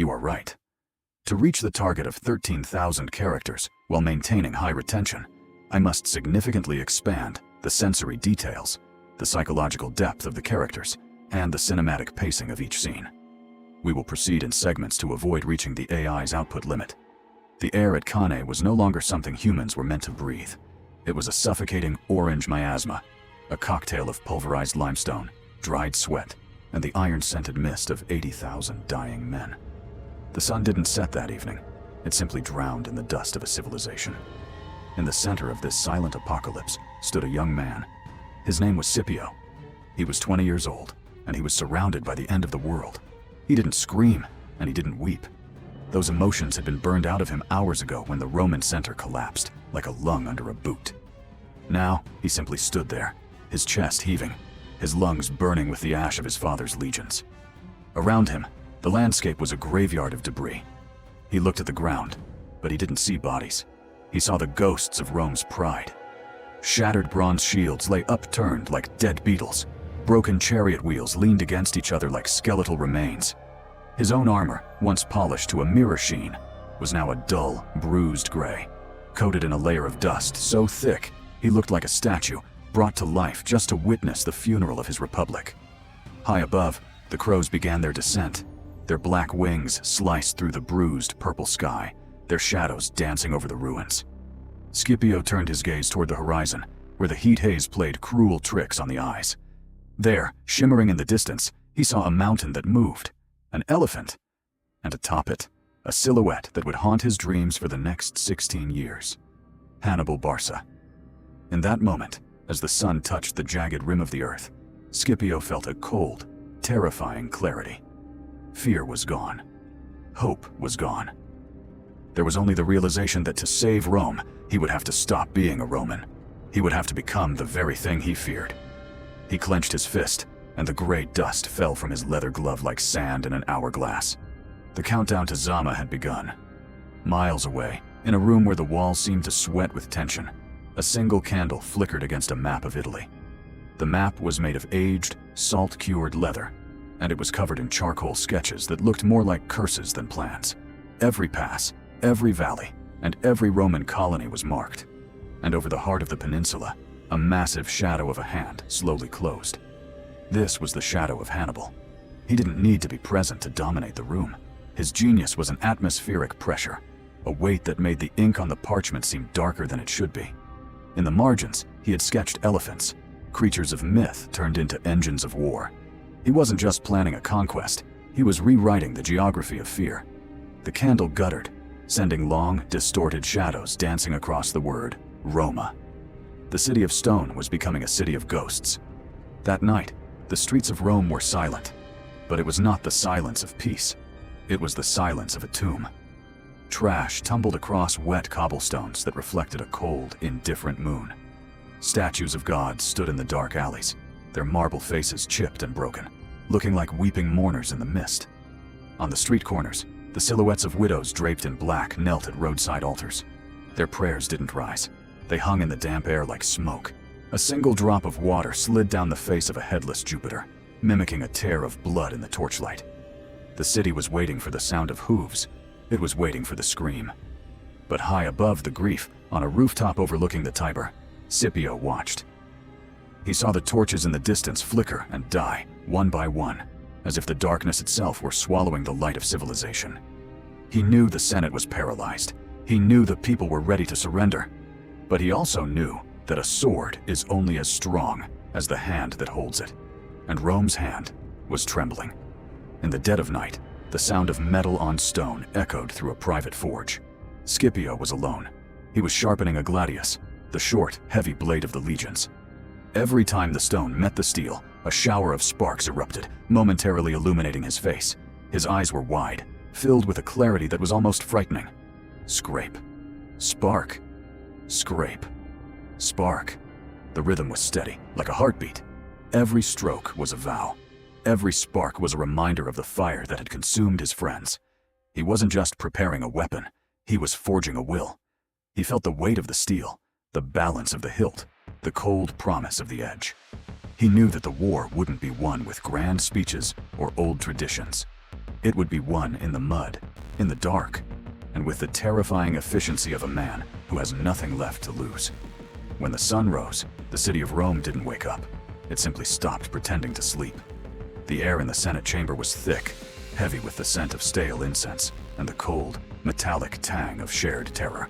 You are right. To reach the target of 13,000 characters while maintaining high retention, I must significantly expand the sensory details, the psychological depth of the characters, and the cinematic pacing of each scene. We will proceed in segments to avoid reaching the AI's output limit. The air at Cannae was no longer something humans were meant to breathe. It was a suffocating orange miasma, a cocktail of pulverized limestone, dried sweat, and the iron-scented mist of 80,000 dying men. The sun didn't set that evening. It simply drowned in the dust of a civilization. In the center of this silent apocalypse stood a young man. His name was Scipio. He was 20 years old, and he was surrounded by the end of the world. He didn't scream, and he didn't weep. Those emotions had been burned out of him hours ago when the Roman center collapsed, like a lung under a boot. Now, he simply stood there, his chest heaving, his lungs burning with the ash of his father's legions. Around him, the landscape was a graveyard of debris. He looked at the ground, but he didn't see bodies. He saw the ghosts of Rome's pride. Shattered bronze shields lay upturned like dead beetles. Broken chariot wheels leaned against each other like skeletal remains. His own armor, once polished to a mirror sheen, was now a dull, bruised gray, coated in a layer of dust so thick he looked like a statue brought to life just to witness the funeral of his republic. High above, the crows began their descent, their black wings sliced through the bruised purple sky, their shadows dancing over the ruins. Scipio turned his gaze toward the horizon, where the heat haze played cruel tricks on the eyes. There, shimmering in the distance, he saw a mountain that moved, an elephant, and atop it, a silhouette that would haunt his dreams for the next 16 years. Hannibal Barca. In that moment, as the sun touched the jagged rim of the earth, Scipio felt a cold, terrifying clarity. Fear was gone. Hope was gone. There was only the realization that to save Rome, he would have to stop being a Roman. He would have to become the very thing he feared. He clenched his fist, and the gray dust fell from his leather glove like sand in an hourglass. The countdown to Zama had begun. Miles away, in a room where the walls seemed to sweat with tension, a single candle flickered against a map of Italy. The map was made of aged, salt-cured leather, and it was covered in charcoal sketches that looked more like curses than plans. Every pass, every valley, and every Roman colony was marked. And over the heart of the peninsula, a massive shadow of a hand slowly closed. This was the Shadow of Hannibal. He didn't need to be present to dominate the room. His genius was an atmospheric pressure, a weight that made the ink on the parchment seem darker than it should be. In the margins, he had sketched elephants, creatures of myth turned into engines of war. He wasn't just planning a conquest, he was rewriting the geography of fear. The candle guttered, sending long, distorted shadows dancing across the word, Roma. The city of stone was becoming a city of ghosts. That night, the streets of Rome were silent, but it was not the silence of peace. It was the silence of a tomb. Trash tumbled across wet cobblestones that reflected a cold, indifferent moon. Statues of gods stood in the dark alleys, their marble faces chipped and broken, looking like weeping mourners in the mist. On the street corners, the silhouettes of widows draped in black knelt at roadside altars. Their prayers didn't rise. They hung in the damp air like smoke. A single drop of water slid down the face of a headless Jupiter, mimicking a tear of blood in the torchlight. The city was waiting for the sound of hooves. It was waiting for the scream. But high above the grief, on a rooftop overlooking the Tiber, Scipio watched. He saw the torches in the distance flicker and die, one by one, as if the darkness itself were swallowing the light of civilization. He knew the Senate was paralyzed. He knew the people were ready to surrender. But he also knew that a sword is only as strong as the hand that holds it, and Rome's hand was trembling. In the dead of night, the sound of metal on stone echoed through a private forge. Scipio was alone. He was sharpening a gladius, the short, heavy blade of the legions. Every time the stone met the steel, a shower of sparks erupted, momentarily illuminating his face. His eyes were wide, filled with a clarity that was almost frightening. Scrape. Spark. Scrape. Spark. The rhythm was steady, like a heartbeat. Every stroke was a vow. Every spark was a reminder of the fire that had consumed his friends. He wasn't just preparing a weapon, he was forging a will. He felt the weight of the steel, the balance of the hilt, the cold promise of the edge. He knew that the war wouldn't be won with grand speeches or old traditions. It would be won in the mud, in the dark, and with the terrifying efficiency of a man who has nothing left to lose. When the sun rose, the city of Rome didn't wake up. It simply stopped pretending to sleep. The air in the Senate chamber was thick, heavy with the scent of stale incense and the cold, metallic tang of shared terror.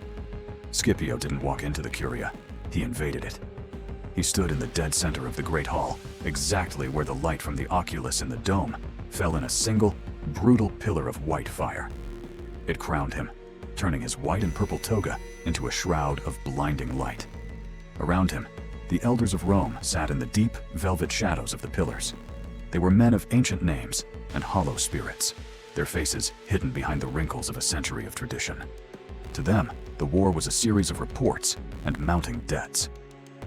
Scipio didn't walk into the Curia, he invaded it. He stood in the dead center of the Great Hall, exactly where the light from the oculus in the dome fell in a single, brutal pillar of white fire. It crowned him, turning his white and purple toga into a shroud of blinding light. Around him, the elders of Rome sat in the deep, velvet shadows of the pillars. They were men of ancient names and hollow spirits, their faces hidden behind the wrinkles of a century of tradition. To them, the war was a series of reports and mounting debts.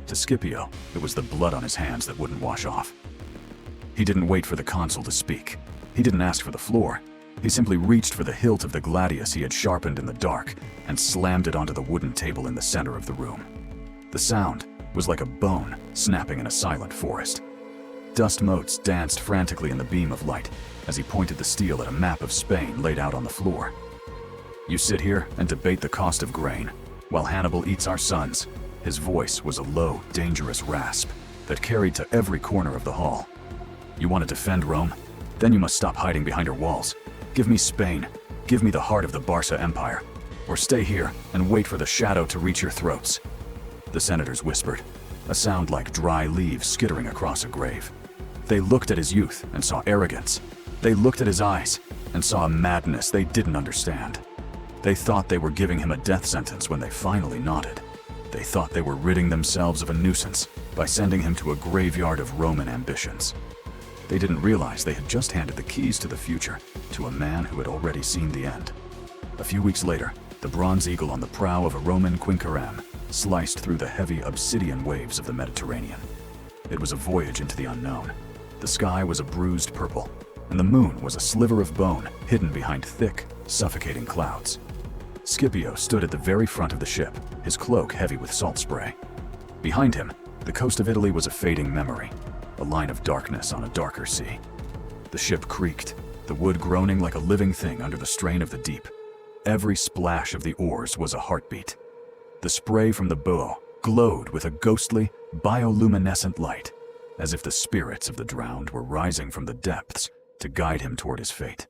To Scipio, it was the blood on his hands that wouldn't wash off. He didn't wait for the consul to speak. He didn't ask for the floor. He simply reached for the hilt of the gladius he had sharpened in the dark and slammed it onto the wooden table in the center of the room. The sound was like a bone snapping in a silent forest. Dust motes danced frantically in the beam of light as he pointed the steel at a map of Spain laid out on the floor. "You sit here and debate the cost of grain, while Hannibal eats our sons." His voice was a low, dangerous rasp that carried to every corner of the hall. "You want to defend Rome? Then you must stop hiding behind her walls. Give me Spain. Give me the heart of the Barca Empire. Or stay here and wait for the shadow to reach your throats." The senators whispered, a sound like dry leaves skittering across a grave. They looked at his youth and saw arrogance. They looked at his eyes and saw a madness they didn't understand. They thought they were giving him a death sentence when they finally nodded. They thought they were ridding themselves of a nuisance by sending him to a graveyard of Roman ambitions. They didn't realize they had just handed the keys to the future to a man who had already seen the end. A few weeks later, the bronze eagle on the prow of a Roman quinquereme sliced through the heavy obsidian waves of the Mediterranean. It was a voyage into the unknown. The sky was a bruised purple, and the moon was a sliver of bone hidden behind thick, suffocating clouds. Scipio stood at the very front of the ship, his cloak heavy with salt spray. Behind him, the coast of Italy was a fading memory, a line of darkness on a darker sea. The ship creaked, the wood groaning like a living thing under the strain of the deep. Every splash of the oars was a heartbeat. The spray from the bow glowed with a ghostly, bioluminescent light, as if the spirits of the drowned were rising from the depths to guide him toward his fate.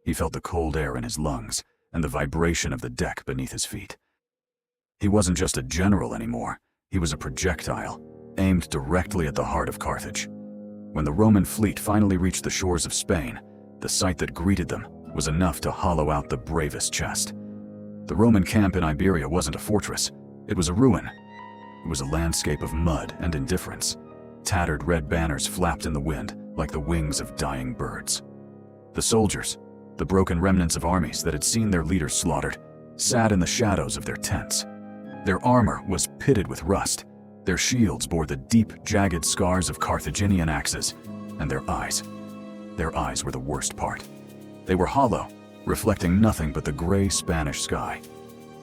He felt the cold air in his lungs and the vibration of the deck beneath his feet. He wasn't just a general anymore, he was a projectile, aimed directly at the heart of Carthage. When the Roman fleet finally reached the shores of Spain, the sight that greeted them was enough to hollow out the bravest chest. The Roman camp in Iberia wasn't a fortress, it was a ruin. It was a landscape of mud and indifference. Tattered red banners flapped in the wind like the wings of dying birds. The soldiers, the broken remnants of armies that had seen their leaders slaughtered, sat in the shadows of their tents. Their armor was pitted with rust, their shields bore the deep, jagged scars of Carthaginian axes, and their eyes were the worst part. They were hollow, reflecting nothing but the gray Spanish sky.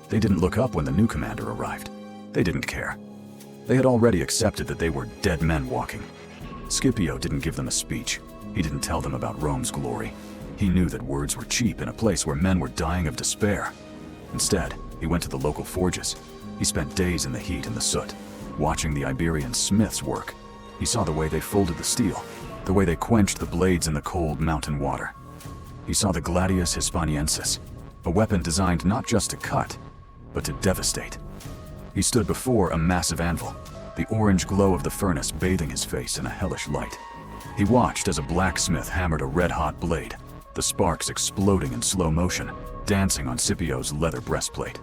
They didn't look up when the new commander arrived. They didn't care. They had already accepted that they were dead men walking. Scipio didn't give them a speech. He didn't tell them about Rome's glory. He knew that words were cheap in a place where men were dying of despair. Instead, he went to the local forges. He spent days in the heat and the soot, watching the Iberian smiths work. He saw the way they folded the steel, the way they quenched the blades in the cold mountain water. He saw the gladius hispaniensis, a weapon designed not just to cut, but to devastate. He stood before a massive anvil, the orange glow of the furnace bathing his face in a hellish light. He watched as a blacksmith hammered a red-hot blade, the sparks exploding in slow motion, dancing on Scipio's leather breastplate.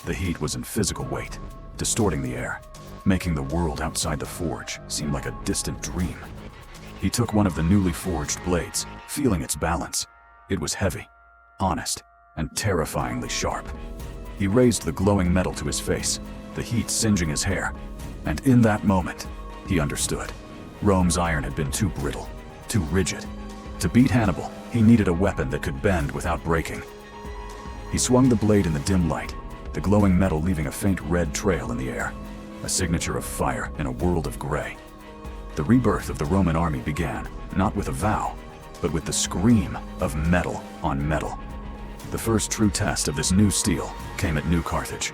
The heat was in physical weight, distorting the air, making the world outside the forge seem like a distant dream. He took one of the newly forged blades, feeling its balance. It was heavy, honest, and terrifyingly sharp. He raised the glowing metal to his face, the heat singeing his hair, and in that moment, he understood. Rome's iron had been too brittle, too rigid. To beat Hannibal, he needed a weapon that could bend without breaking. He swung the blade in the dim light, the glowing metal leaving a faint red trail in the air, a signature of fire in a world of gray. The rebirth of the Roman army began, not with a vow, but with the scream of metal on metal. The first true test of this new steel came at New Carthage.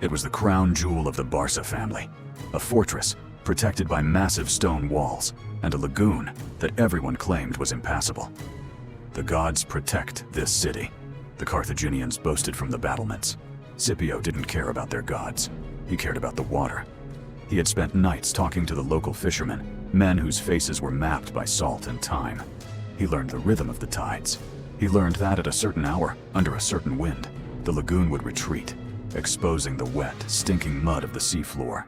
It was the crown jewel of the Barca family, a fortress protected by massive stone walls and a lagoon that everyone claimed was impassable. The gods protect this city, the Carthaginians boasted from the battlements. Scipio didn't care about their gods. He cared about the water. He had spent nights talking to the local fishermen, men whose faces were mapped by salt and time. He learned the rhythm of the tides. He learned that at a certain hour, under a certain wind, the lagoon would retreat, exposing the wet, stinking mud of the seafloor.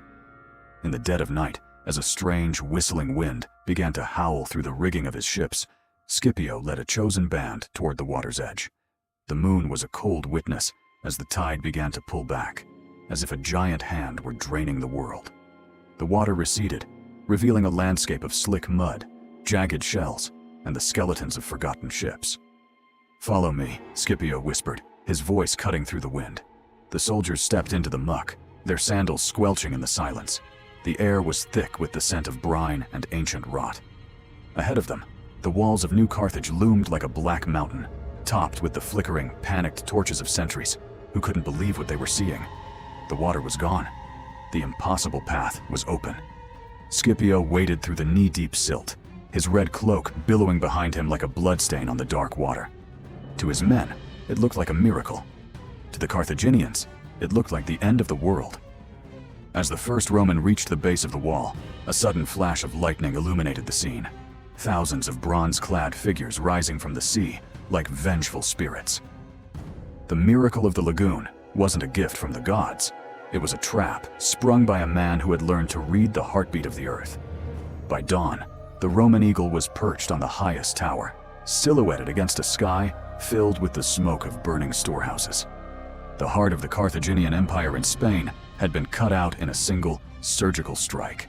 In the dead of night, as a strange, whistling wind began to howl through the rigging of his ships, Scipio led a chosen band toward the water's edge. The moon was a cold witness as the tide began to pull back, as if a giant hand were draining the world. The water receded, revealing a landscape of slick mud, jagged shells, and the skeletons of forgotten ships. "Follow me," Scipio whispered, his voice cutting through the wind. The soldiers stepped into the muck, their sandals squelching in the silence. The air was thick with the scent of brine and ancient rot. Ahead of them, the walls of New Carthage loomed like a black mountain, topped with the flickering, panicked torches of sentries who couldn't believe what they were seeing. The water was gone. The impossible path was open. Scipio waded through the knee-deep silt, his red cloak billowing behind him like a bloodstain on the dark water. To his men, it looked like a miracle. To the Carthaginians, it looked like the end of the world. As the first Roman reached the base of the wall, a sudden flash of lightning illuminated the scene. Thousands of bronze-clad figures rising from the sea like vengeful spirits. The miracle of the lagoon wasn't a gift from the gods. It was a trap sprung by a man who had learned to read the heartbeat of the earth. By dawn, the Roman eagle was perched on the highest tower, silhouetted against a sky filled with the smoke of burning storehouses. The heart of the Carthaginian Empire in Spain had been cut out in a single surgical strike.